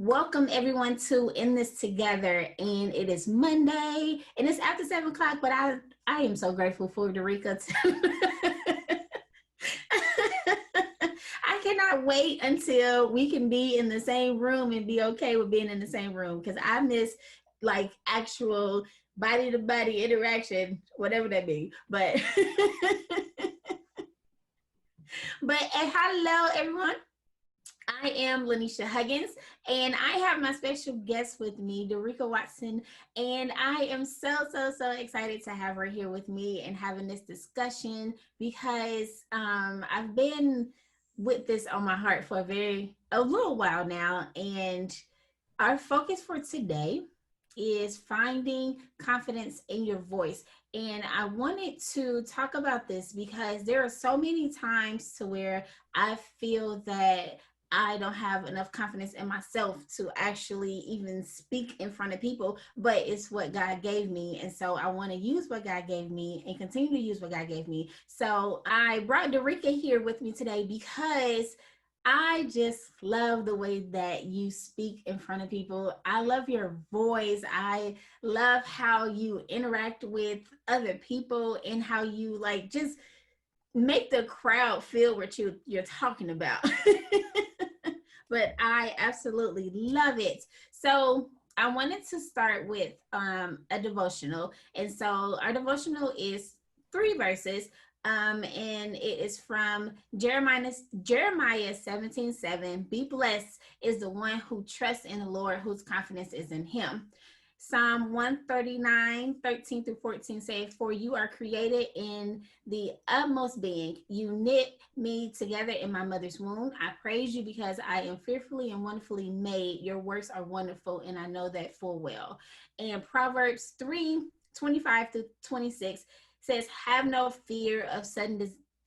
Welcome everyone to In This Together, and it is Monday, and it's after 7 o'clock. But I am so grateful for Dorica. I cannot wait until we can be in the same room and be okay with being in the same room because I miss like actual body to body interaction, whatever that be. But hello everyone. I am Lanisha Huggins, and I have my special guest with me, Dorica Watson, and I am so excited to have her here with me and having this discussion because I've been with this on my heart for a little while now, and our focus for today is finding confidence in your voice. And I wanted to talk about this because there are so many times to where I feel that I don't have enough confidence in myself to actually even speak in front of people, but it's what God gave me. And so I want to use what God gave me and continue to use what God gave me. So I brought Dorica here with me today because I just love the way that you speak in front of people. I love your voice. I love how you interact with other people and how you like just make the crowd feel what you're talking about. But I absolutely love it. So I wanted to start with a devotional. And so our devotional is 3 verses. And it is from Jeremiah 17:7. Be blessed is the one who trusts in the Lord, whose confidence is in him. Psalm 139:13-14 say, for you are created in the utmost being. You knit me together in my mother's womb. I praise you because I am fearfully and wonderfully made. Your works are wonderful, and I know that full well. And Proverbs 3:25-26 says, have no fear of sudden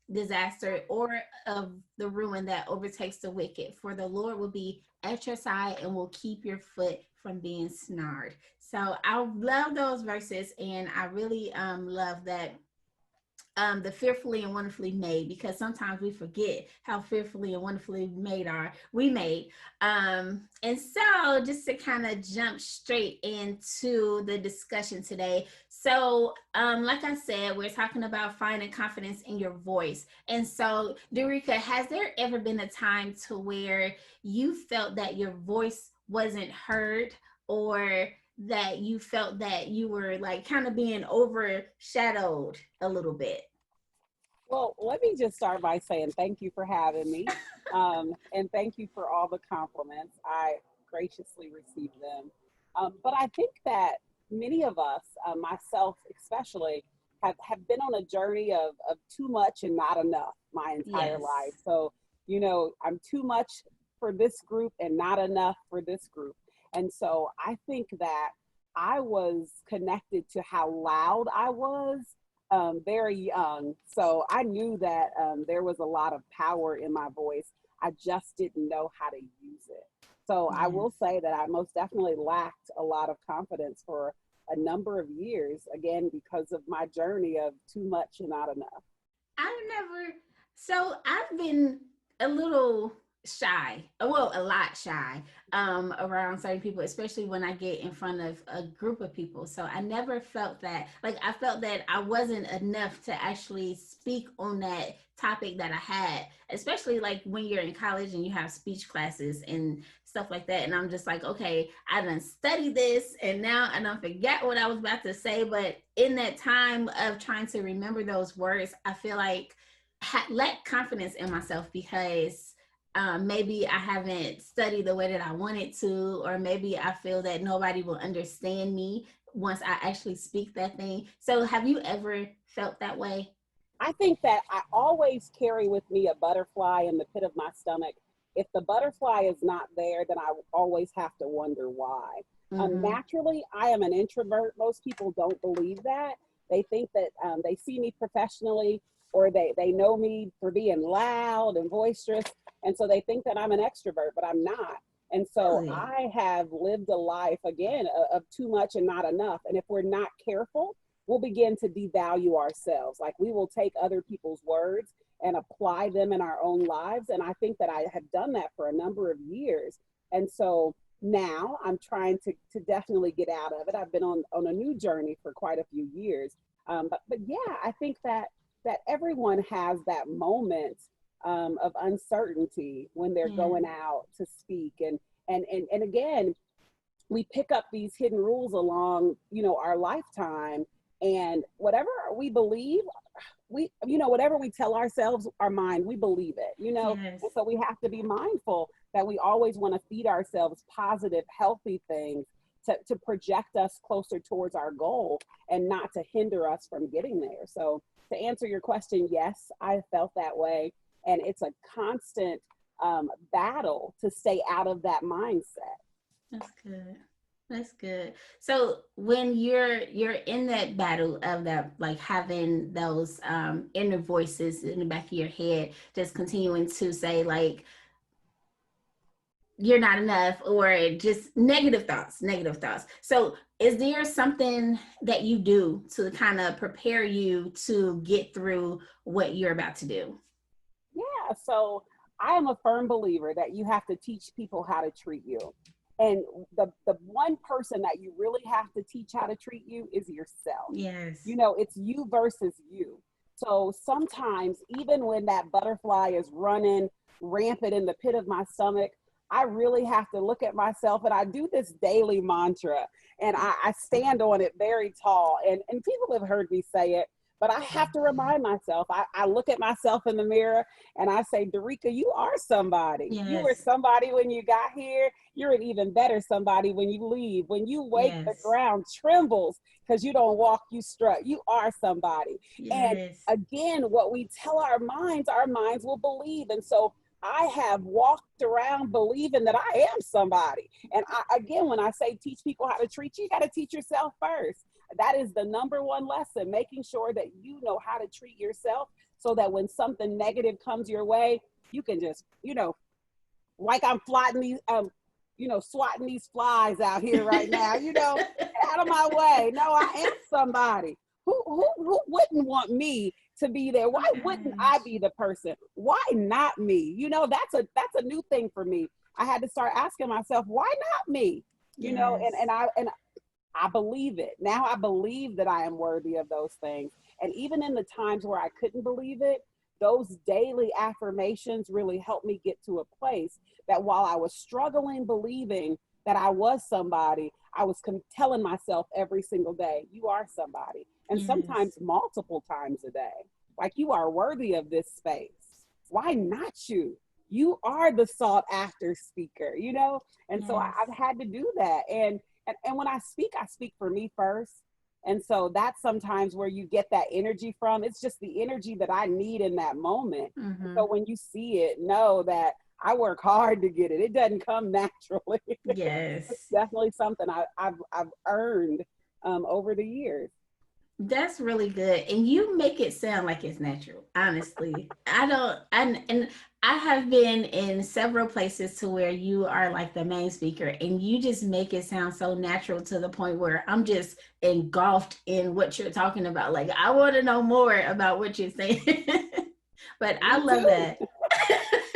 disaster or of the ruin that overtakes the wicked, for the Lord will be at your side and will keep your foot from being snared. So I love those verses, and I really love that the fearfully and wonderfully made, because sometimes we forget how fearfully and wonderfully made. And so just to kind of jump straight into the discussion today. So like I said, we're talking about finding confidence in your voice. And so Dorica, has there ever been a time to where you felt that your voice wasn't heard, or that you felt that you were like kind of being overshadowed a little bit? Well, let me just start by saying thank you for having me. And thank you for all the compliments. I graciously receive them. But I think that many of us, myself especially, have been on a journey of too much and not enough my entire life. Yes. So, I'm too much for this group and not enough for this group. And so I think that I was connected to how loud I was very young. So I knew that there was a lot of power in my voice. I just didn't know how to use it. So I will Yes. say that I most definitely lacked a lot of confidence for a number of years, again, because of my journey of too much and not enough. I've never, so I've been a little shy, well, a lot shy around certain people, especially when I get in front of a group of people. So I never felt that, like, I felt that I wasn't enough to actually speak on that topic that I had, especially like when you're in college and you have speech classes and stuff like that. And I'm just like, okay, I done studied this and now I don't forget what I was about to say. But in that time of trying to remember those words, I feel like lack confidence in myself because maybe I haven't studied the way that I wanted to, or maybe I feel that nobody will understand me once I actually speak that thing. So, have you ever felt that way? I think that I always carry with me a butterfly in the pit of my stomach. If the butterfly is not there, then I always have to wonder why. Mm-hmm. Naturally, I am an introvert. Most people don't believe that. They think that they see me professionally, or they know me for being loud and boisterous. And so they think that I'm an extrovert, but I'm not. And so Really? I have lived a life, again, of too much and not enough. And if we're not careful, we'll begin to devalue ourselves. Like we will take other people's words and apply them in our own lives. And I think that I have done that for a number of years. And so now. I'm trying to definitely get out of it. I've been on a new journey for quite a few years. But yeah, I think that everyone has that moment of uncertainty when they're Yeah. going out to speak. And again, we pick up these hidden rules along, our lifetime, and whatever we believe, whatever we tell ourselves, our mind, we believe it. Yes. And so we have to be mindful that we always want to feed ourselves positive, healthy things to project us closer towards our goal and not to hinder us from getting there. So to answer your question, yes, I felt that way. And it's a constant battle to stay out of that mindset. That's good. That's good. So when you're in that battle of that, like having those inner voices in the back of your head, just continuing to say like you're not enough, or just negative thoughts. So is there something that you do to kind of prepare you to get through what you're about to do? Yeah, so I am a firm believer that you have to teach people how to treat you. And the one person that you really have to teach how to treat you is yourself. Yes. It's you versus you. So sometimes, even when that butterfly is running rampant in the pit of my stomach, I really have to look at myself, and I do this daily mantra, and I stand on it very tall. And people have heard me say it, but I have to remind myself. I look at myself in the mirror and I say, Derica, you are somebody. You were Yes. somebody when you got here. You're an even better somebody when you leave. When you wake, the Yes. ground trembles because you don't walk, you strut. You are somebody. And Yes. again, what we tell our minds will believe. And so I have walked around believing that I am somebody. And again, when I say teach people how to treat you, you got to teach yourself first. That is the number one lesson, making sure that you know how to treat yourself so that when something negative comes your way, you can just, like I'm swatting these flies out here right now, get out of my way. No, I am somebody. Who wouldn't want me to be there? Why wouldn't I Yes. be the person? Why not me? That's a new thing for me. I had to start asking myself, why not me? Yes. And I believe it. Now I believe that I am worthy of those things. And even in the times where I couldn't believe it, those daily affirmations really helped me get to a place that while I was struggling believing that I was somebody, I was telling myself every single day, you are somebody. And sometimes Yes. multiple times a day. Like, you are worthy of this space. Why not you? You are the sought after speaker. And so Yes. I've had to do that. And when I speak for me first. And so that's sometimes where you get that energy from. It's just the energy that I need in that moment. And Mm-hmm. so when you see it, know that I work hard to get it. It doesn't come naturally. It's Yes. definitely something I've earned over the years. That's really good. And you make it sound like it's natural. Honestly. I don't and I have been in several places to where you are like the main speaker, and you just make it sound so natural to the point where I'm just engulfed in what you're talking about. Like I want to know more about what you're saying. But I Me love too. that.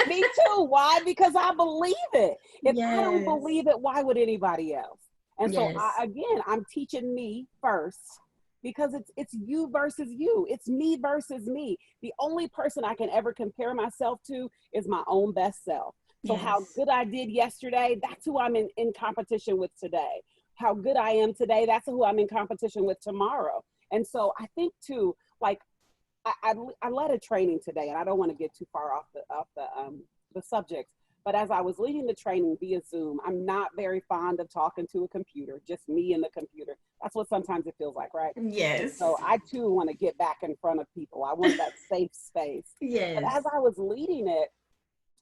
Me too. Why? Because I believe it. If I don't Yes. believe it, why would anybody else? And so Yes. again, I'm teaching me first because it's you versus you. It's me versus me. The only person I can ever compare myself to is my own best self. So how Yes. good I did yesterday, that's who I'm in competition with today. How good I am today, that's who I'm in competition with tomorrow. And so I think too, like I led a training today, and I don't want to get too far off the subject. But as I was leading the training via Zoom, I'm not very fond of talking to a computer, just me and the computer. That's what sometimes it feels like, right? And so Yes. I too want to get back in front of people. I want that safe space. But as Yes. I was leading it,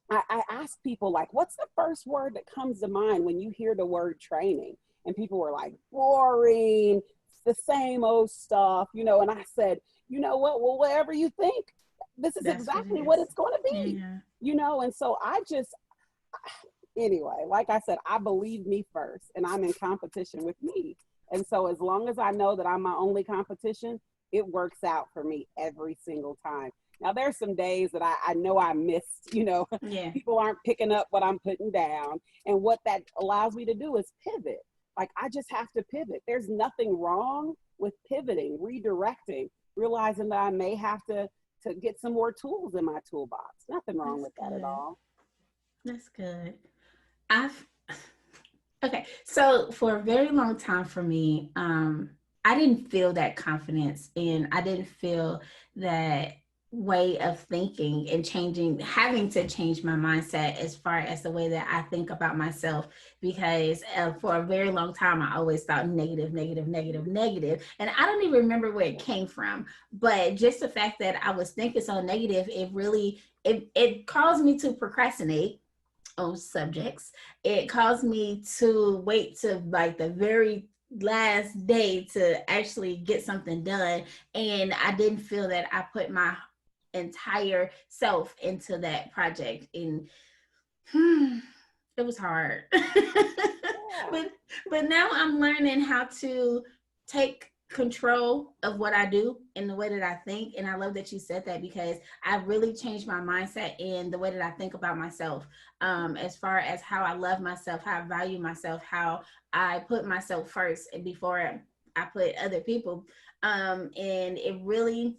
I asked people, like, what's the first word that comes to mind when you hear the word training? And people were like, boring, it's the same old stuff. And I said, you know what? Well, whatever you think, this is That's what it exactly what is. it's going to be. Yeah. And so anyway, like I said, I believe me first, and I'm in competition with me. And so as long as I know that I'm my only competition, it works out for me every single time. Now there's some days that I know I missed, Yeah. people aren't picking up what I'm putting down. And what that allows me to do is pivot. Like I just have to pivot. There's nothing wrong with pivoting, redirecting, realizing that I may have to get some more tools in my toolbox. Nothing wrong That's with that at good. all. That's good. I've Okay, so for a very long time for me, I didn't feel that confidence, and I didn't feel that way of thinking and having to change my mindset as far as the way that I think about myself. Because for a very long time, I always thought negative, negative, negative, negative, and I don't even remember where it came from. But just the fact that I was thinking so negative, it caused me to procrastinate on subjects. It caused me to wait to like the very last day to actually get something done. And I didn't feel that I put my entire self into that project. And it was hard. Yeah. but now I'm learning how to take control of what I do and the way that I think. And I love that you said that, because I really changed my mindset in the way that I think about myself, as far as how I love myself, how I value myself, how I put myself first and before I put other people. And it really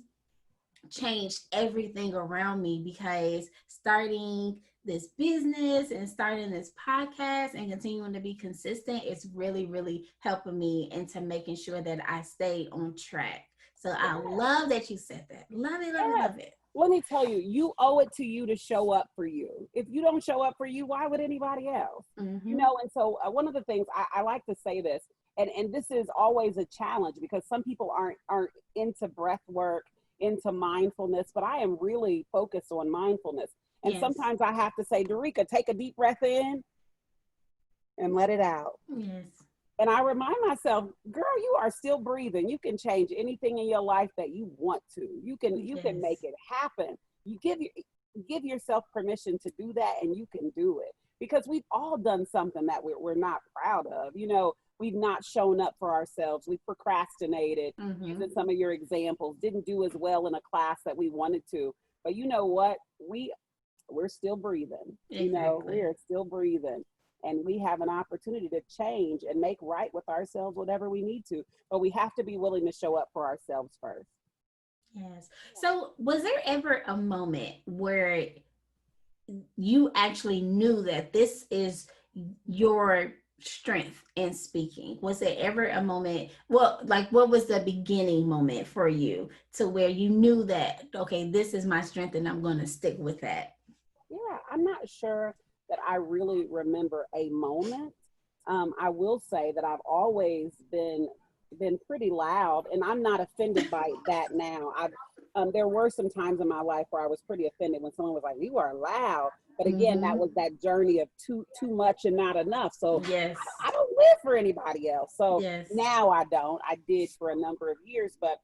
changed everything around me, because starting this business and starting this podcast and continuing to be consistent is really, really helping me into making sure that I stay on track. So I Yeah. love that you said that. Love it, love it, Yes. love it. Let me tell you, you owe it to you to show up for you. If you don't show up for you, why would anybody else? Mm-hmm. And so one of the things I like to say this, and this is always a challenge because some people aren't into breath work, into mindfulness, but I am really focused on mindfulness. And Yes. sometimes I have to say, Derica, take a deep breath in and let it out. Yes. And I remind myself, girl, you are still breathing. You can change anything in your life that you want to. You can make Yes. it happen. You give yourself permission to do that, and you can do it. Because we've all done something that we're not proud of. We've not shown up for ourselves. We've procrastinated, Mm-hmm. using some of your examples, didn't do as well in a class that we wanted to. But you know what? We're still breathing. We Exactly. are still breathing. And we have an opportunity to change and make right with ourselves, whatever we need to. But we have to be willing to show up for ourselves first. Yes. So was there ever a moment where you actually knew that this is your strength in speaking? Was there ever a moment, well, like what was the beginning moment for you to where you knew that, okay, this is my strength and I'm going to stick with that? Yeah, I'm not sure that I really remember a moment. I will say that I've always been pretty loud, and I'm not offended by that now. There were some times in my life where I was pretty offended when someone was like, "You are loud," but again, that Mm-hmm. was that journey of too much and not enough. So Yes. I don't live for anybody else. So Yes. now I don't. I did for a number of years, but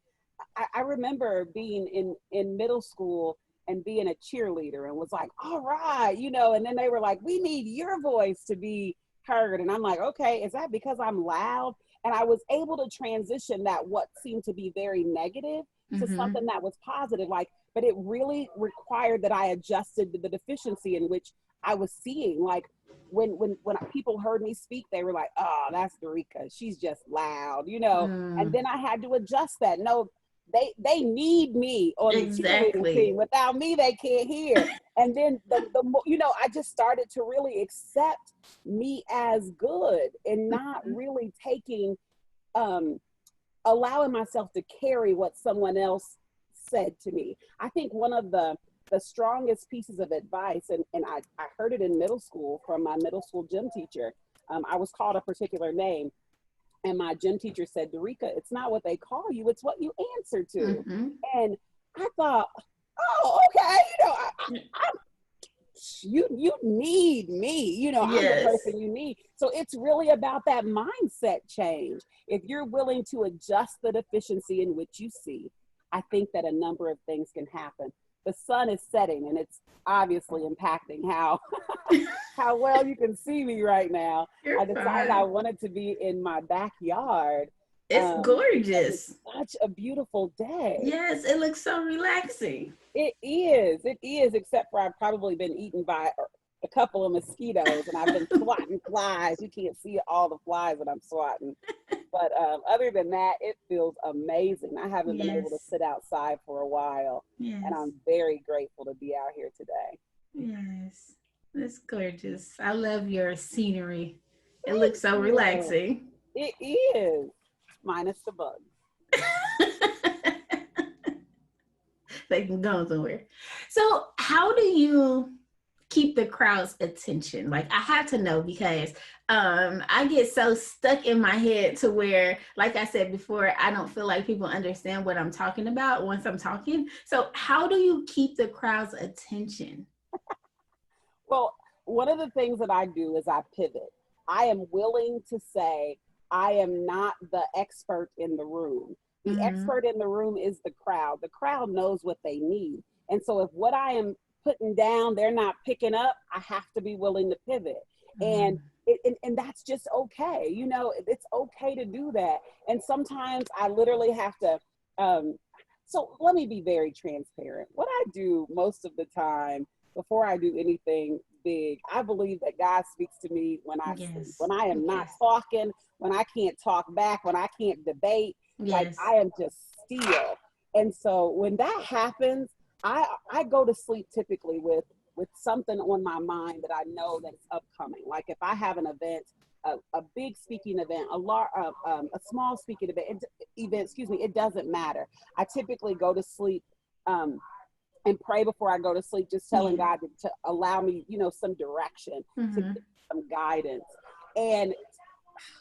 I remember being in middle school and being a cheerleader and was like, all right, and then they were like, we need your voice to be heard. And I'm like, okay, is that because I'm loud? And I was able to transition that what seemed to be very negative to Mm-hmm. something that was positive. But it really required that I adjusted to the deficiency in which I was seeing. Like when people heard me speak, they were like, oh, that's Derica. She's just loud. And Mm. then I had to adjust that. No, they need me on the cheerleading Exactly. team. Without me, they can't hear. And then I just started to really accept me as good and not really taking um allowing myself to carry what someone else said to me. I think one of the strongest pieces of advice, and I heard it in middle school from my middle school gym teacher. I was called a particular name, and my gym teacher said, Derica, it's not what they call you, it's what you answer to. Mm-hmm. And I thought, oh, okay, you need me, I'm the Yes. person you need. So it's really about that mindset change. If you're willing to adjust the deficiency in which you see, I think that a number of things can happen. The sun is setting, and it's obviously impacting how how well you can see me right now. You're I decided I fine. wanted to be in my backyard, It's Because it's gorgeous. such a beautiful day. Yes, it looks so relaxing. It is, except for I've probably been eaten by a couple of mosquitoes and I've been swatting flies. You can't see all the flies that I'm swatting. But other than that, it feels amazing. I haven't been able to Yes. sit outside for a while, and Yes. I'm very grateful to be out here today. Yes. It's gorgeous. I love your scenery. It looks Thank so you. relaxing. It is, minus the bugs. They can go somewhere. So, how do you keep the crowd's attention? Like, I have to know because I get so stuck in my head to where, like I said before, I don't feel like people understand what I'm talking about once I'm talking. So, how do you keep the crowd's attention? Well, one of the things that I do is I pivot. I am willing to say I am not the expert in the room. The Mm-hmm. expert in the room is the crowd. The crowd knows what they need. And so if what I am putting down, they're not picking up, I have to be willing to pivot. And and that's just okay. You know, it's okay to do that. And sometimes I literally have to um so let me be very transparent. What I do most of the time before I do anything big, I believe that God speaks to me when I sleep, Yes. when I am not Yes. talking, when I can't talk back, when I can't debate, like Yes. I am just still. And so when that happens, I go to sleep typically with something on my mind that I know that it's upcoming. Like if I have an event, a big speaking event, a small speaking event, excuse me, it doesn't matter. I typically go to sleep um, and pray before I go to sleep, just telling Yeah. God to allow me, some direction, to Mm-hmm. give some guidance. And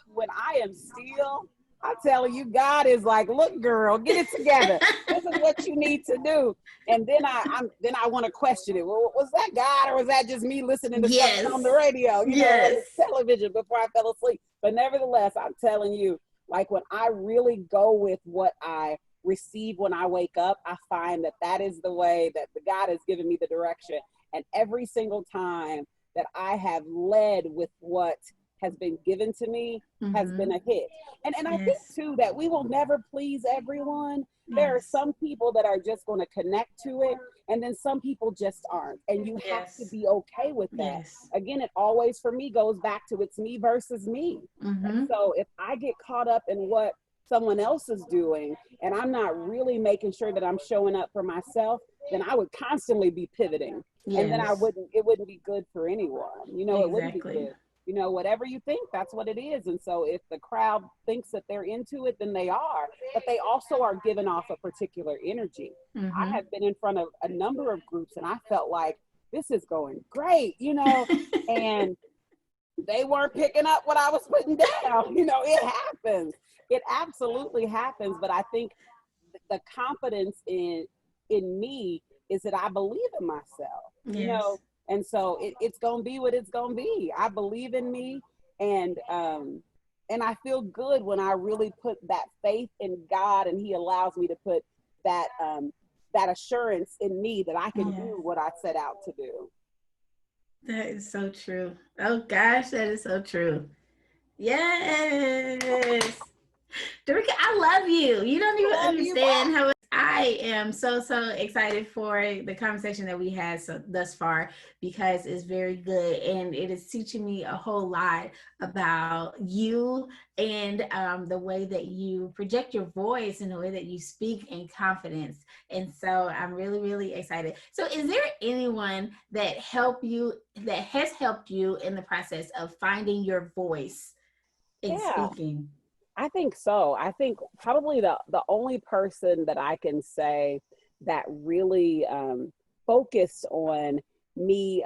when I am still, I'm telling you, God is like, look, girl, get it together. This is what you need to do. And then I want to question it. Well, was that God or was that just me listening to something Yes. on the radio, on Yes. the television before I fell asleep? But nevertheless, I'm telling you, like when I really go with what I receive when I wake up, I find that is the way that the God has given me the direction. And every single time that I have led with what has been given to me has Mm-hmm. been a hit. And I think Yes. too that we will never please everyone. There are Yes. some people that are just going to connect to it, and then some people just aren't. And you have to Yes. be okay with that. Yes. Again, it always for me goes back to it's me versus me. And Mm-hmm. so if I get caught up in what someone else is doing and I'm not really making sure that I'm showing up for myself, then I would constantly be pivoting. And then Yes. it wouldn't be good for anyone. It wouldn't be Exactly. good. Whatever you think, that's what it is. And so if the crowd thinks that they're into it, then they are, but they also are giving off a particular energy. I Mm-hmm. have been in front of a number of groups and I felt like this is going great, and they weren't picking up what I was putting down. It happens. It absolutely happens. But I think the confidence in me is that I believe in myself, Yes. and so it's gonna be what it's gonna be. I believe in me, and I feel good when I really put that faith in God, and He allows me to put that assurance in me that I can Yes. do what I set out to do. That is so true. Oh gosh, that is so true. Yes. Dorika, I love you. You don't even Love you understand back. how I am so excited for the conversation that we had thus far because it's very good and it is teaching me a whole lot about you and the way that you project your voice and the way that you speak in confidence. And so I'm really excited. So is there anyone that has helped you in the process of finding your voice in Yeah. speaking? I think so. I think probably the only person that I can say that really focused on me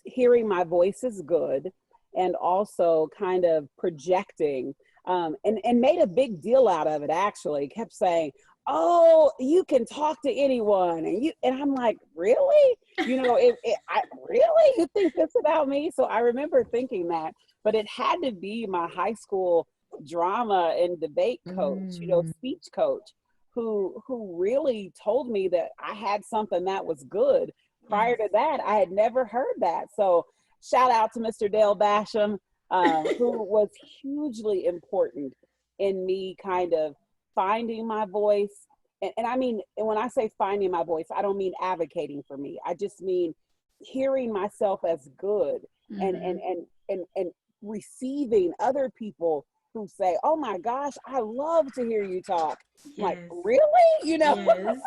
hearing my voice is good and also kind of projecting and made a big deal out of it, actually kept saying, oh, you can talk to anyone, and I'm like, really? I really, you think this about me? So I remember thinking that, but it had to be my high school drama and debate coach, Mm. speech coach, who really told me that I had something that was good. Prior Yes. to that, I had never heard that. So shout out to Mr. Dale Basham, who was hugely important in me kind of finding my voice. And I mean, and when I say finding my voice, I don't mean advocating for me. I just mean hearing myself as good, and Mm-hmm. and receiving other people who say, "Oh my gosh, I love to hear you talk." I'm like, Yes. really? Yes.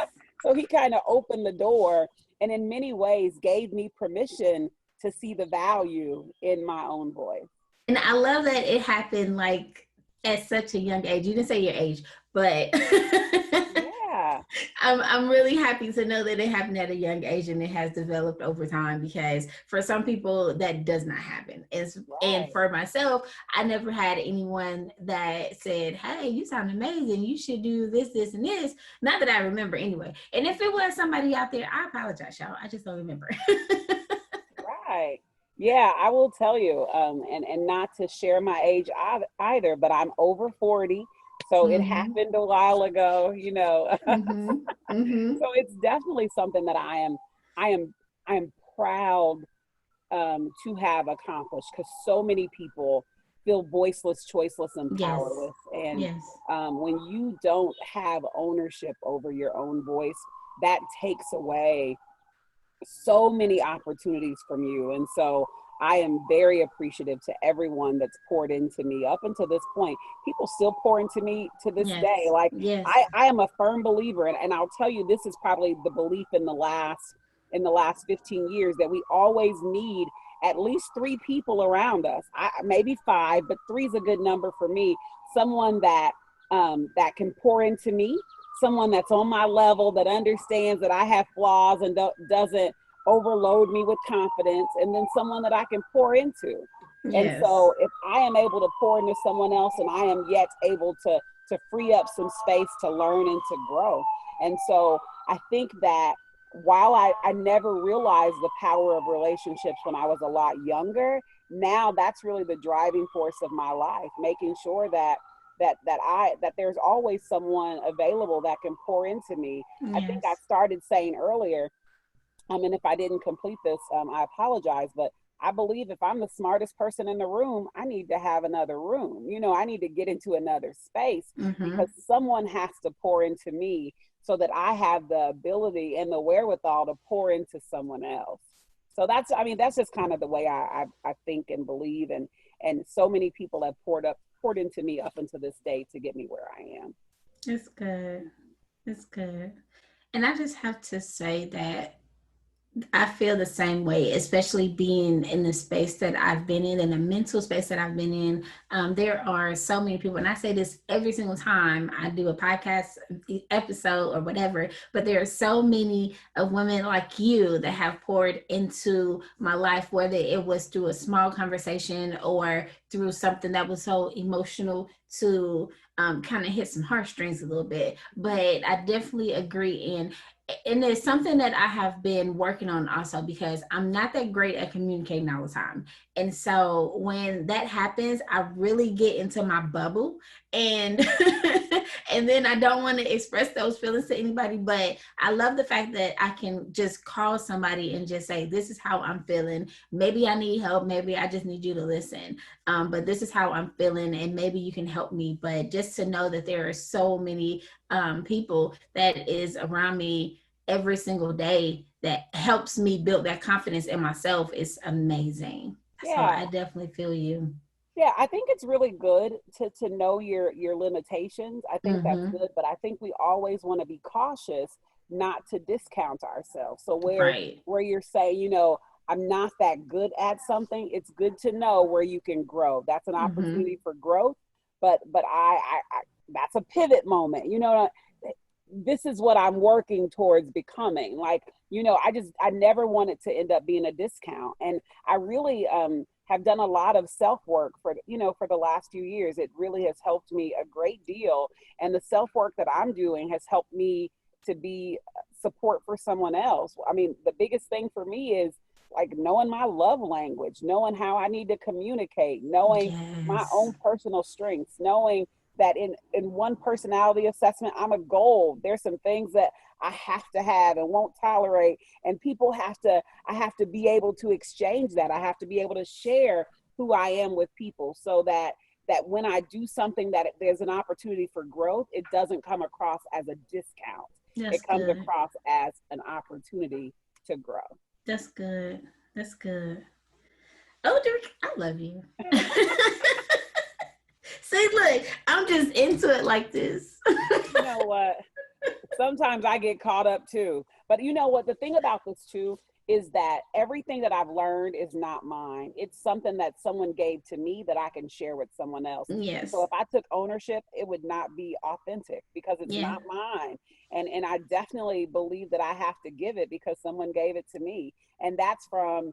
So he kind of opened the door, and in many ways gave me permission to see the value in my own voice. And I love that it happened like at such a young age. You didn't say your age, but Yeah. I'm really happy to know that it happened at a young age and it has developed over time, because for some people that does not happen. And Right. for myself, I never had anyone that said, "Hey, you sound amazing. You should do this, this, and this." Not that I remember anyway. And if it was somebody out there, I apologize, y'all. I just don't remember. Right. Yeah, I will tell you, and not to share my age either, but I'm over 40, so it Mm-hmm. happened a while ago. Mm-hmm. Mm-hmm. So it's definitely something that I am, I am proud to have accomplished, because so many people feel voiceless, choiceless, and Yes. powerless. And Yes. when you don't have ownership over your own voice, that takes away so many opportunities from you. And so I am very appreciative to everyone that's poured into me up until this point. People still pour into me to this Yes. day. Like Yes. I am a firm believer, and I'll tell you, this is probably the belief in the last 15 years, that we always need at least three people around us. Maybe five, but three is a good number for me. Someone that can pour into me, someone that's on my level, that understands that I have flaws and doesn't overload me with confidence, and then someone that I can pour into. And Yes. so if I am able to pour into someone else, and I am yet able to free up some space to learn and to grow. And so I think that while I never realized the power of relationships when I was a lot younger, now that's really the driving force of my life, making sure that there's always someone available that can pour into me. I think I Yes. started saying earlier, and if I didn't complete this, I apologize, but I believe if I'm the smartest person in the room, I need to have another room. I need to get into another space, Mm-hmm. because someone has to pour into me so that I have the ability and the wherewithal to pour into someone else. So that's just kind of the way I think and believe. And so many people have poured into me up until this day to get me where I am. It's good. It's good. And I just have to say that I feel the same way, especially being in the space that I've been in the mental space that I've been in. There are so many people, and I say this every single time I do a podcast episode or whatever, but there are so many of women like you that have poured into my life, whether it was through a small conversation or through something that was so emotional to kind of hit some heartstrings a little bit. But I definitely agree. And it's something that I have been working on also, because I'm not that great at communicating all the time. And so when that happens, I really get into my bubble, and and then I don't want to express those feelings to anybody. But I love the fact that I can just call somebody and just say, "This is how I'm feeling. Maybe I need help. Maybe I just need you to listen. But this is how I'm feeling, and maybe you can help me." But just to know that there are so many people that is around me every single day that helps me build that confidence in myself is amazing. So Yeah. I definitely feel you. Yeah, I think it's really good to know your limitations. I think that's Mm-hmm. good, but I think we always want to be cautious not to discount ourselves. So Right. where you're saying, I'm not that good at something, it's good to know where you can grow. That's an Mm-hmm. opportunity for growth, but I that's a pivot moment. This is what I'm working towards becoming. Like, I never want it to end up being a discount. And I really have done a lot of self work for the last few years. It really has helped me a great deal. And the self work that I'm doing has helped me to be support for someone else. I mean, the biggest thing for me is like knowing my love language, knowing how I need to communicate, knowing my Yes. own personal strengths, knowing that in one personality assessment, I'm a gold. There's some things that I have to have and won't tolerate, and I have to be able to exchange that. I have to be able to share who I am with people, so that that when I do something that there's an opportunity for growth, it doesn't come across as a discount. That's It comes good. across as an opportunity to grow. That's good. That's good. Oh, I love you. See, look, I'm just into it like this. You know what? Sometimes I get caught up too. But you know what? The thing about this too is that everything that I've learned is not mine. It's something that someone gave to me that I can share with someone else. And Yes. so if I took ownership, it would not be authentic because it's Yeah. not mine. And I definitely believe that I have to give it because someone gave it to me. And that's from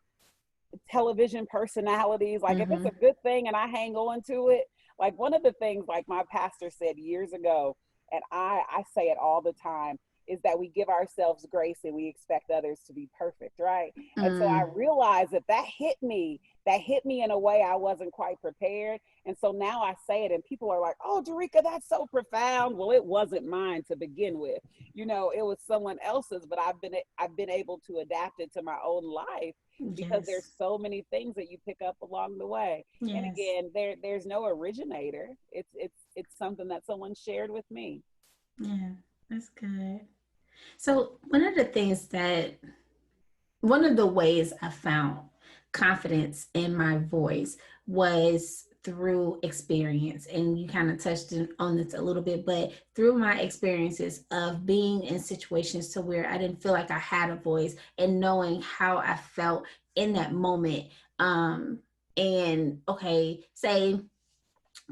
television personalities. Like if it's a good thing and I hang on to it, like one of the things like my pastor said years ago, and I say it all the time, is that we give ourselves grace and we expect others to be perfect, right? And so I realized that hit me in a way I wasn't quite prepared. And so now I say it and people are like, oh, Jericka, that's so profound. Well, it wasn't mine to begin with. You know, it was someone else's, but I've been able to adapt it to my own life because Yes. there's so many things that you pick up along the way. Yes. And again, there's no originator. It's something that someone shared with me. Yeah, that's good. So one of the ways I found confidence in my voice was through experience. And you kind of touched on this a little bit, but through my experiences of being in situations to where I didn't feel like I had a voice and knowing how I felt in that moment. And okay, say,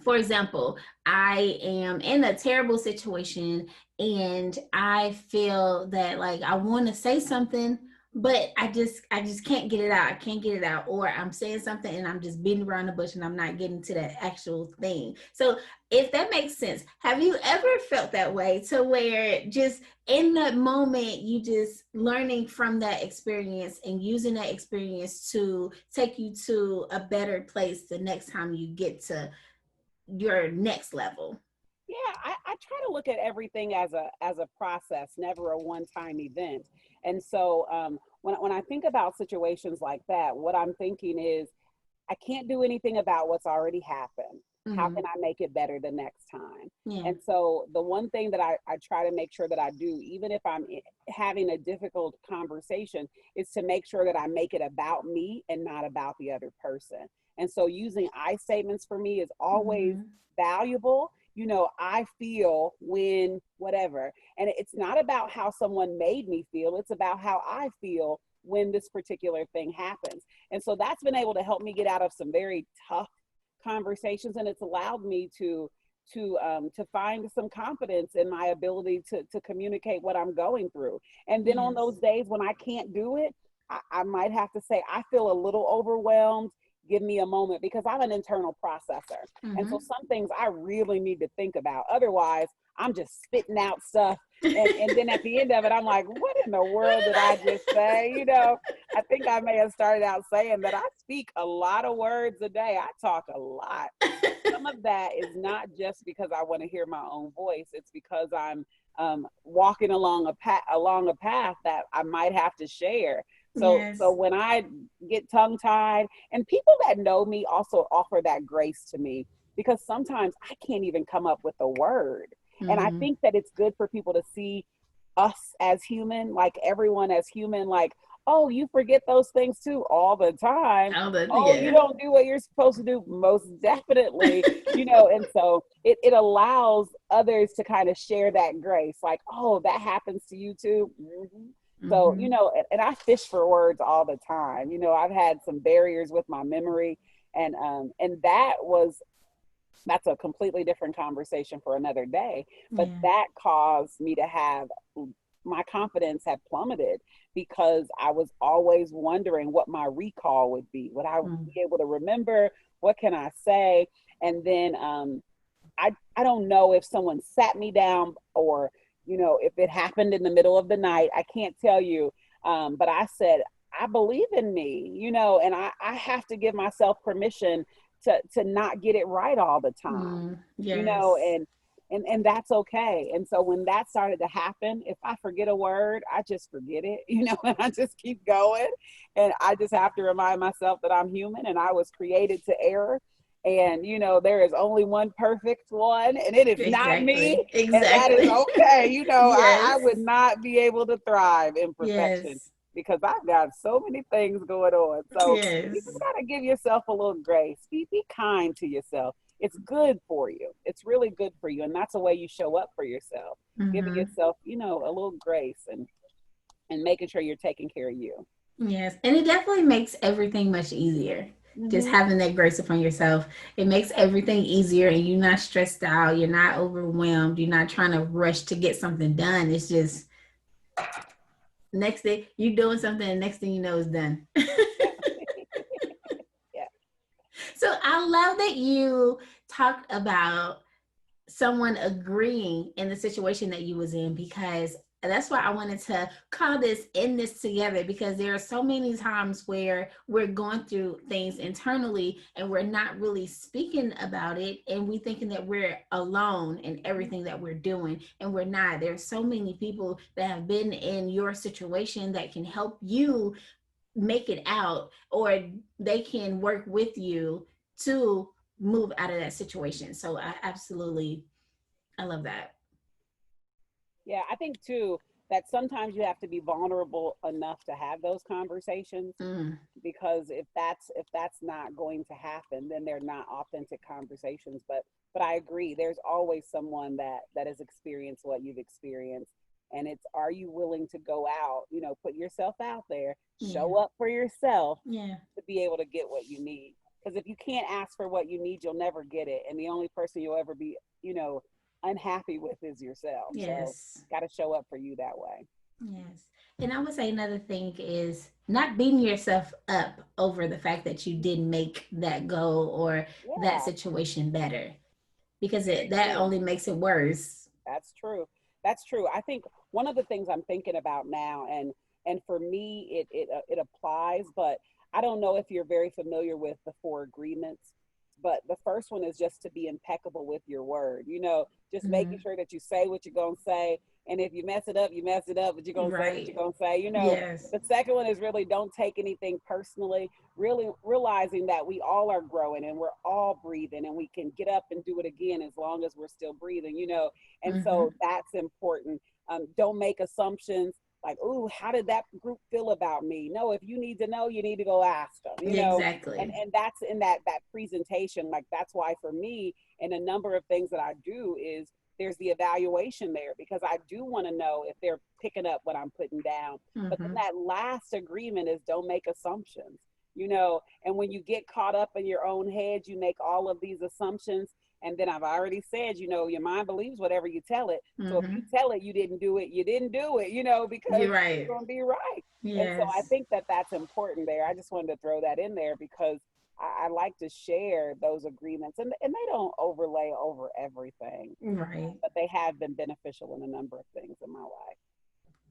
for example, I am in a terrible situation and I feel that like I want to say something, but I just can't get it out. I can't get it out. Or I'm saying something and I'm just beating around the bush and I'm not getting to that actual thing. So if that makes sense, have you ever felt that way to where just in that moment you just learning from that experience and using that experience to take you to a better place the next time you get to your next level? Yeah, I try to look at everything as a process, never a one-time event. And so when I think about situations like that, what I'm thinking is I can't do anything about what's already happened. How can I make it better the next time? Yeah. And so the one thing that I try to make sure that I do, even if I'm having a difficult conversation, is to make sure that I make it about me and not about the other person. And so using I statements for me is always valuable. You know, I feel when whatever. And it's not about how someone made me feel, it's about how I feel when this particular thing happens. And so that's been able to help me get out of some very tough conversations, and it's allowed me to find some confidence in my ability to communicate what I'm going through. And then on those days when I can't do it, I might have to say, I feel a little overwhelmed. Give me a moment, because I'm an internal processor. And so some things I really need to think about. Otherwise, I'm just spitting out stuff. And then at the end of it, I'm like, what in the world did I just say? You know, I think I may have started out saying that I speak a lot of words a day. I talk a lot. Some of that is not just because I want to hear my own voice. It's because I'm walking along a path that I might have to share. So when I get tongue tied, and people that know me also offer that grace to me, because sometimes I can't even come up with a word. And I think that it's good for people to see us as human, like everyone as human, like, oh, you forget those things too all the time. Oh, you don't do what you're supposed to do. Most definitely, you know, and so it allows others to kind of share that grace, like, oh, that happens to you too. So, you know, and I fish for words all the time. You know, I've had some barriers with my memory, and that's a completely different conversation for another day. But that caused me to have my confidence had plummeted because I was always wondering what my recall would be. Would I be able to remember? What can I say? And then I don't know if someone sat me down, or, you know, if it happened in the middle of the night. I can't tell you. But I said, I believe in me, you know, and I have to give myself permission to not get it right all the time, you know, and that's okay. And so when that started to happen, if I forget a word, I just forget it, you know, and I just keep going. And I just have to remind myself that I'm human and I was created to err. And, you know, there is only one perfect one, and it is not me. Exactly. And that is Exactly. okay. You know, I would Yes. not be able to thrive in perfection Yes. because I've got so many things going on. So you just Yes. got to give yourself a little grace. Be kind to yourself. It's good for you. It's really good for you. And that's the way you show up for yourself, giving Hmm. yourself, you know, a little grace and making sure you're taking care of you. Yes. And it definitely makes everything much easier. Just Hmm. having that grace upon yourself. It makes everything easier and you're not stressed out. You're not overwhelmed. You're not trying to rush to get something done. It's just next day you're doing something and next thing you know is done. Yeah. Yeah. So I love that you talked about someone agreeing in the situation that you was in, because that's why I wanted to call this "End This Together," because there are so many times where we're going through things internally and we're not really speaking about it, and we thinking that we're alone in everything that we're doing, and we're not. There's so many people that have been in your situation that can help you make it out, or they can work with you to move out of that situation. So I absolutely, I love that. Yeah, I think too that sometimes you have to be vulnerable enough to have those conversations, Mm, because if that's not going to happen, then they're not authentic conversations. But I agree, there's always someone that has experienced what you've experienced, and it's, are you willing to go out, you know, put yourself out there, yeah. show up for yourself Yeah. to be able to get what you need. Because if you can't ask for what you need, you'll never get it, and the only person you'll ever be, you know, unhappy with is yourself. So Yes. got to show up for you that way. Yes. And I would say another thing is not beating yourself up over the fact that you didn't make that goal or that Yeah, situation better, because very that true. only makes it worse. That's true. That's true. I think one of the things I'm thinking about now, and for me, it applies, but I don't know if you're very familiar with the four agreements. But the first one is just to be impeccable with your word. You know, just making Hmm. sure that you say what you're gonna say, and if you mess it up, you mess it up. But you're gonna say what you're Right. gonna say. You know, Yes. the second one is really don't take anything personally. Really realizing that we all are growing and we're all breathing, and we can get up and do it again as long as we're still breathing. You know, and Hmm. so that's important. Don't make assumptions like, "Ooh, how did that group feel about me?" No, if you need to know, you need to go ask them. You know, and Exactly. and that's in that presentation. Like that's why for me, and a number of things that I do is there's the evaluation there, because I do want to know if they're picking up what I'm putting down. But then Hmm. that last agreement is don't make assumptions. You know, and when you get caught up in your own head, you make all of these assumptions, and then I've already said, you know, your mind believes whatever you tell it. So if you Hmm. tell it you didn't do it, you didn't do it, you know, because You're you're right. going to be right. And so I Yes. think that that's important there. I just wanted to throw that in there because I like to share those agreements, and they don't overlay over everything, Right. but they have been beneficial in a number of things in my life.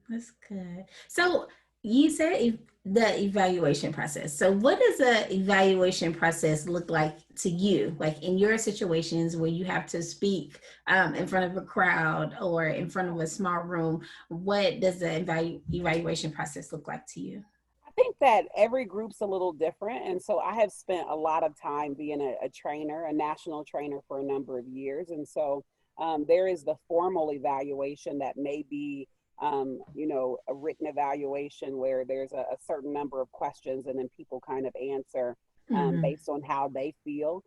That's good. So you said the evaluation process. So what does the evaluation process look like to you? Like in your situations where you have to speak in front of a crowd or in front of a small room, what does the evaluation process look like to you? I think that every group's a little different. And so I have spent a lot of time being a trainer, a national trainer for a number of years. And so there is the formal evaluation that may be, you know, a written evaluation where there's a certain number of questions and then people kind of answer Mm-hmm. based on how they feel.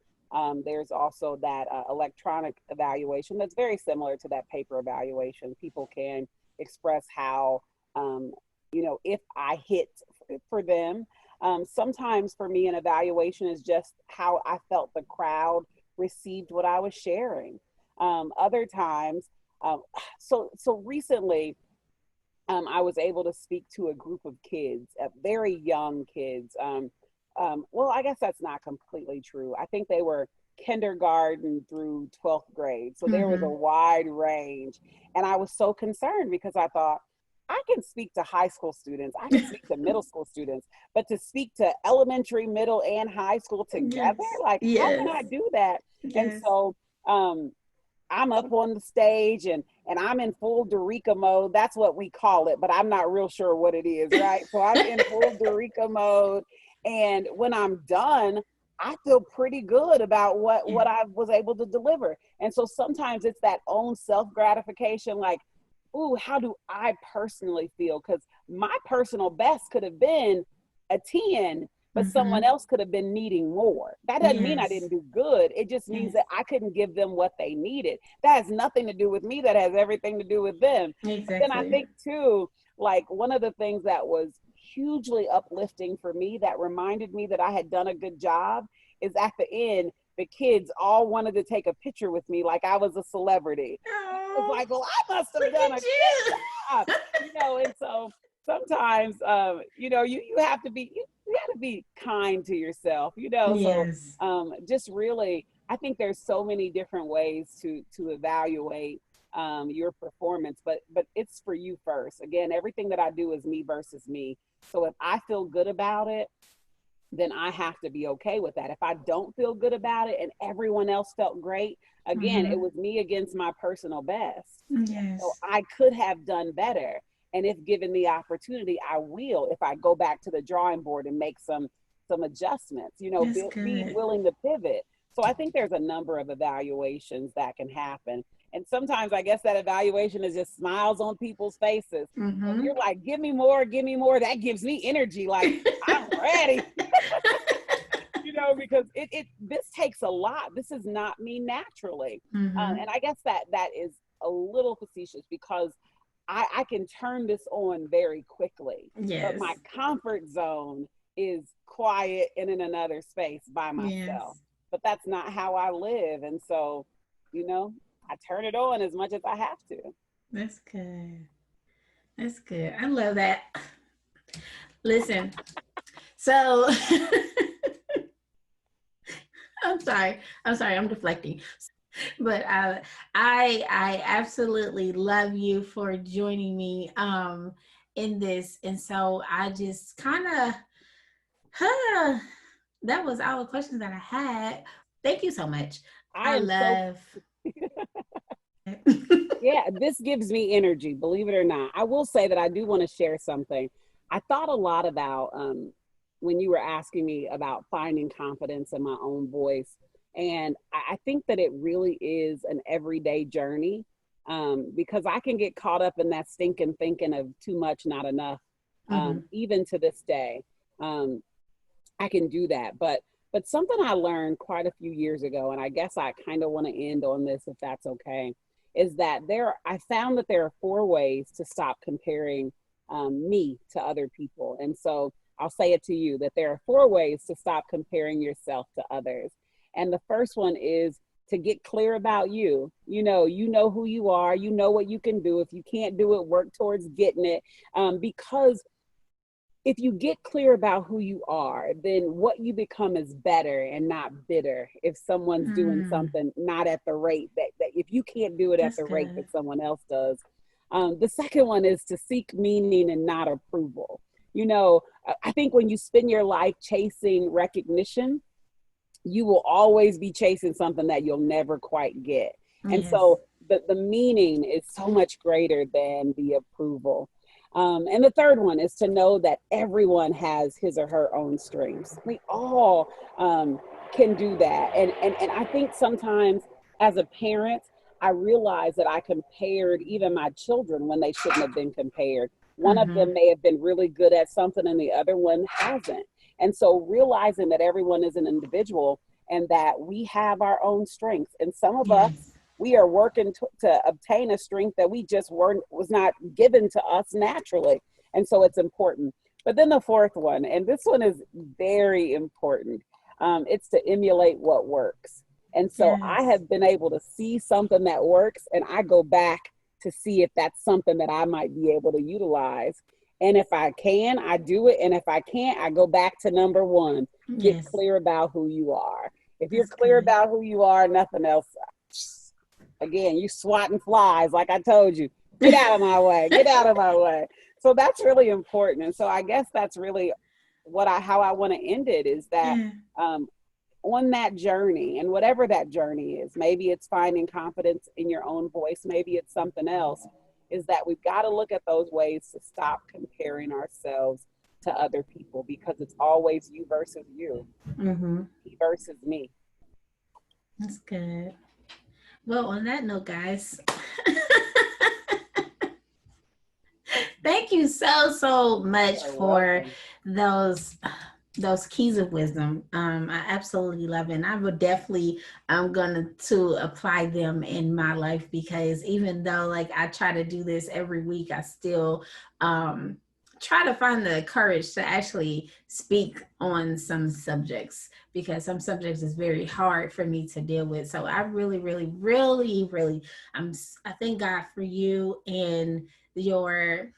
There's also that electronic evaluation that's very similar to that paper evaluation. People can express how, um, you know, if I hit for them. Sometimes for me, an evaluation is just how I felt the crowd received what I was sharing. Other times, um, so recently, I was able to speak to a group of kids, very young kids. Well, I guess that's not completely true. I think they were kindergarten through 12th grade. So there was a Mm-hmm. wide range. And I was so concerned because I thought, I can speak to high school students, I can speak to middle school students, but to speak to elementary, middle, and high school together, Yes. like, how can Yes. I do that? And Yes. so, um, I'm up on the stage and I'm in full Dorica mode. That's what we call it, but I'm not real sure what it is, right? So I'm in full Dorica mode. And when I'm done, I feel pretty good about what I was able to deliver. And so sometimes it's that own self gratification, like, ooh, how do I personally feel? Because my personal best could have been a 10, but someone else could have been needing more. That doesn't mean I Yes. didn't do good. It just means that I couldn't give them what they needed. That has nothing to do with me. That has everything to do with them. But then I Exactly. think too, like one of the things that was hugely uplifting for me that reminded me that I had done a good job is at the end, the kids all wanted to take a picture with me like I was a celebrity. I was Oh, like, well, I must have look done a at you. great job, and so sometimes, you have to be, you got to be kind to yourself, so Yes. just really, I think there's so many different ways to evaluate your performance, but it's for you first. Again, everything that I do is me versus me. So if I feel good about it, then I have to be okay with that. If I don't feel good about it and everyone else felt great, again, it was me against my personal best. So Yes. I could have done better. And if given the opportunity, I will, if I go back to the drawing board and make some adjustments, That's be good. willing to pivot. So I think there's a number of evaluations that can happen. And sometimes I guess that evaluation is just smiles on people's faces. So if you're like, give me more, that gives me energy. Like, I'm ready. Because this takes a lot. This is not me naturally. And I guess that is a little facetious because I can turn this on very quickly, but Yes. my comfort zone is quiet and in another space by myself. Yes. But that's not how I live. And so, I turn it on as much as I have to. That's good. That's good. I love that. Listen, so I'm sorry. I'm sorry. I'm deflecting. But I absolutely love you for joining me in this. And so I just kind of that was all the questions that I had. Thank you so much. I I am so love Yeah, this gives me energy, believe it or not. I will say that I do want to share something. I thought a lot about when you were asking me about finding confidence in my own voice. And I think that it really is an everyday journey, because I can get caught up in that stinking thinking of too much, not enough, even to this day. Um, I can do that. But something I learned quite a few years ago, and I guess I kind of want to end on this if that's okay, is that I found that there are 4 ways to stop comparing me to other people. And so I'll say it to you that there are 4 ways to stop comparing yourself to others. And the first one is to get clear about you. You know who you are, you know what you can do. If you can't do it, work towards getting it. Because if you get clear about who you are, then what you become is better and not bitter. If someone's doing something not at the rate that if you can't do it at that's the rate good. that someone else does. The second one is to seek meaning and not approval. I think when you spend your life chasing recognition, you will always be chasing something that you'll never quite get. And Yes. so the meaning is so much greater than the approval. And the third one is to know that everyone has his or her own strengths. We all can do that. And I think sometimes as a parent, I realized that I compared even my children when they shouldn't have been compared. One of them may have been really good at something and the other one hasn't. And so realizing that everyone is an individual and that we have our own strengths. And some of us, Yes. we are working to obtain a strength that we just was not given to us naturally. And so it's important. But then the fourth one, and this one is very important, it's to emulate what works. And so I Yes. have been able to see something that works, and I go back to see if that's something that I might be able to utilize. And if I can, I do it. And if I can't, I go back to number one. Get Yes. clear about who you are. If you're That's clear good. about who you are, nothing else. Again, you swatting flies, like I told you. Get out of my way. Get out of my way. So that's really important. And so I guess that's really how I want to end it is that Yeah. um, on that journey, and whatever that journey is, maybe it's finding confidence in your own voice, maybe it's something else, is that we've got to look at those ways to stop comparing ourselves to other people, because it's always you versus you, me versus me. That's good. Well, on that note, guys, thank you so much for those keys of wisdom. I absolutely love it. And I would definitely, I'm going to apply them in my life, because even though like I try to do this every week, I still try to find the courage to actually speak on some subjects, because some subjects is very hard for me to deal with. So I really, I thank God for you and your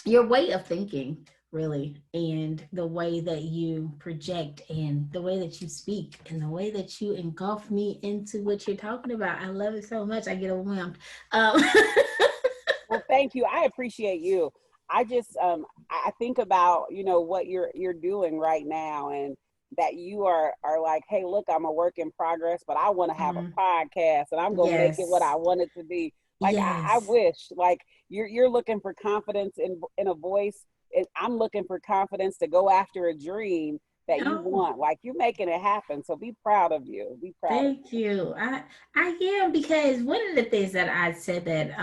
way of thinking, really, and the way that you project and the way that you speak and the way that you engulf me into what you're talking about. I love it so much. I get overwhelmed. Well, thank you. I appreciate you. I just I think about, you know, what you're doing right now, and that you are like, hey, look, I'm a work in progress, but I want to have a podcast, and I'm gonna make it what I Yes. want it to be. Like I Yes. wish, like you're looking for confidence in a voice, and I'm looking for confidence to go after a dream that you Oh, want. Like, you're making it happen. So be proud of you. Be proud of thank you. I am, because one of the things that I said that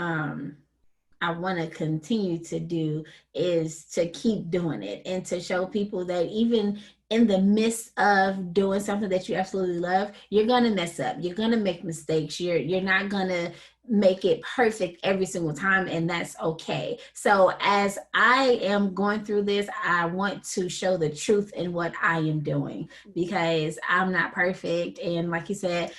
I want to continue to do is to keep doing it, and to show people that even in the midst of doing something that you absolutely love, you're gonna mess up. You're gonna make mistakes. You're not gonna make it perfect every single time, and that's okay. So as I am going through this, I want to show the truth in what I am doing, you. because I'm not perfect, and like you said,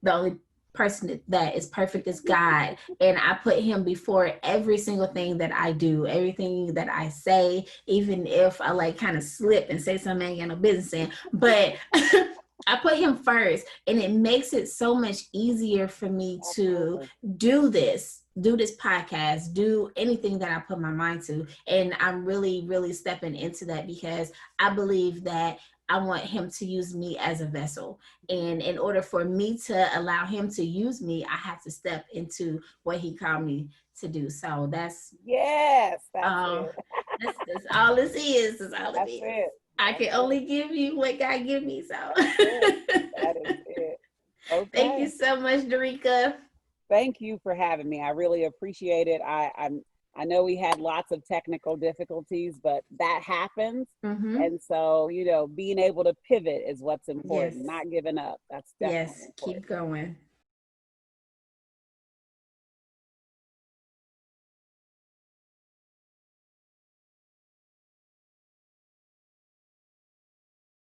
the only person that is perfect is God. And I put him before every single thing that I do, everything that I say, even if I like kind of slip and say something I ain't got no business in. But I put him first, and it makes it so much easier for me to Absolutely. do this podcast, do anything that I put my mind to. And I'm really stepping into that, because I believe that I want him to use me as a vessel. And in order for me to allow him to use me, I have to step into what he called me to do. So Yes, that's um it. that's all this is. That's all it That's is. it. I That's can it. only give you what God give me. So That's it. That is it. thank you Okay. so much, Darika. Thank you for having me. I really appreciate it. I know we had lots of technical difficulties, but that happens. Mm-hmm. And so, you know, being able to pivot is what's important, Yes. not giving up. That's definitely Yes. important. Keep going.